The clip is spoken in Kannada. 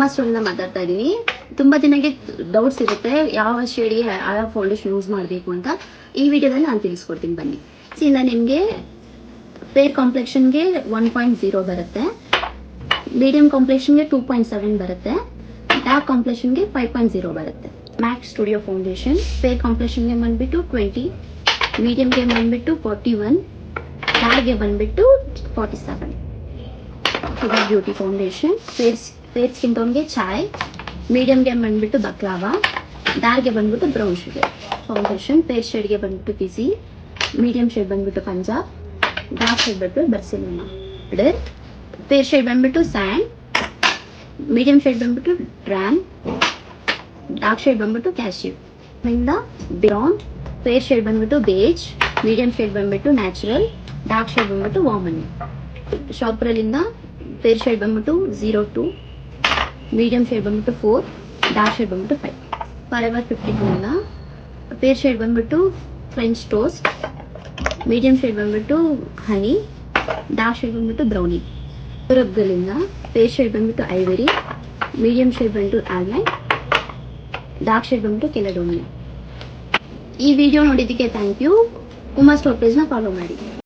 ಉಮಾ ಸ್ಟೋರಿಂದ ಮಾತಾಡ್ತಾ ಇದ್ದೀನಿ. ತುಂಬ ಜನಕ್ಕೆ ಡೌಟ್ಸ್ ಇರುತ್ತೆ ಯಾವ ಶೇಡ್ಗೆ ಯಾವ ಫೌಂಡೇಶನ್ ಯೂಸ್ ಮಾಡಬೇಕು ಅಂತ. ಈ ವಿಡಿಯೋದಲ್ಲಿ ನಾನು ತಿಳಿಸ್ಕೊಡ್ತೀನಿ ಬನ್ನಿ. ನಾನು ನಿಮಗೆ ಫೇರ್ ಕಾಂಪ್ಲೆಕ್ಷನ್ಗೆ 1.0 ಬರುತ್ತೆ, ಮೀಡಿಯಂ ಕಾಂಪ್ಲೆಕ್ಷನ್ಗೆ 2.7 ಬರುತ್ತೆ, ಡಾರ್ಕ್ ಕಾಂಪ್ಲೆಕ್ಷನ್ಗೆ 5.0 ಬರುತ್ತೆ. ಮ್ಯಾಕ್ ಸ್ಟುಡಿಯೋ ಫೌಂಡೇಶನ್ ಫೇರ್ ಕಾಂಪ್ಲೆಕ್ಷನ್ಗೆ ಬಂದುಬಿಟ್ಟು 20, ಮೀಡಿಯಮ್ಗೆ ಬಂದುಬಿಟ್ಟು 41, ಡಾರ್ಕ್ಗೆ ಬಂದುಬಿಟ್ಟು 47. HUDA beauty foundation fair skin ಟೋನ್ಗೆ ಚಾಯ್, ಮೀಡಿಯಮ್ಗೆ ಬಂದುಬಿಟ್ಟು ಬಕ್ಲಾವಾ, ಡಾರ್ಕ್ಗೆ ಬಂದುಬಿಟ್ಟು ಬ್ರೌನ್ ಶುಗರ್. ಫೌಂಡೇಶನ್ ಫೇರ್ ಶೇಡ್ಗೆ ಬಂದುಬಿಟ್ಟು ಬಿಸಿ, ಮೀಡಿಯಂ ಶೇಡ್ ಬಂದುಬಿಟ್ಟು ಪಂಜಾಬ್, ಡಾರ್ಕ್ ಶೇಡ್ ಬಂದುಬಿಟ್ಟು ಬರ್ಸಿಲೋನಾ. ಫೇರ್ ಶೇಡ್ ಬಂದುಬಿಟ್ಟು ಸ್ಯಾಂಡ್, ಮೀಡಿಯಂ ಶೇಡ್ ಬಂದುಬಿಟ್ಟು ಡ್ರ್ಯಾಮ್, ಡಾರ್ಕ್ ಶೇಡ್ ಬಂದುಬಿಟ್ಟು ಕ್ಯಾಶ್ಯೂ. ಇಂದ ಬ್ರೌನ್, ಫೇರ್ ಶೇಡ್ ಬಂದುಬಿಟ್ಟು ಬೇಜ್, ಮೀಡಿಯಂ ಶೇಡ್ ಬಂದುಬಿಟ್ಟು ನ್ಯಾಚುರಲ್, ಡಾರ್ಕ್ ಶೇಡ್ ಬಂದುಬಿಟ್ಟು ವಾರ್ಮನ್. ಶಾಪ್ರಲ್ಲಿಂದ ಫೇರ್ ಶೇಡ್ ಬಂದುಬಿಟ್ಟು 02, ಮೀಡಿಯಂ ಶೇಡ್ ಬಂದುಬಿಟ್ಟು 4, ಡಾರ್ಕ್ ಶೇಡ್ ಬಂದುಬಿಟ್ಟು 5. ಫಾರೆವರ್ 52ಇಂದ ಫೇರ್ ಶೇಡ್ ಬಂದುಬಿಟ್ಟು ಫ್ರೆಂಚ್ ಟೋಸ್ಟ್, ಮೀಡಿಯಂ ಶೇಡ್ ಬಂದುಬಿಟ್ಟು ಹನಿ, ಡಾರ್ಕ್ ಶೇಡ್ ಬಂದುಬಿಟ್ಟು ಬ್ರೌನಿ. ಯೂರಬ್ಗಳಿಂದ ಫೇರ್ ಶೇಡ್ ಬಂದುಬಿಟ್ಟು ಐವರಿ, ಮೀಡಿಯಂ ಶೇಡ್ ಬಂದುಬಿಟ್ಟು ಆಲ್ಮಂಡ್, ಡಾರ್ಕ್ ಶೇಡ್ ಬಂದುಬಿಟ್ಟು ಕೆಲಡೋನಿಯಾ. ಈ ವಿಡಿಯೋ ನೋಡಿದ್ದಕ್ಕೆ ಥ್ಯಾಂಕ್ ಯು. ಉಮಾ ಸ್ಟೋರ್ ಪೇಜ್ನ ಫಾಲೋ ಮಾಡಿ.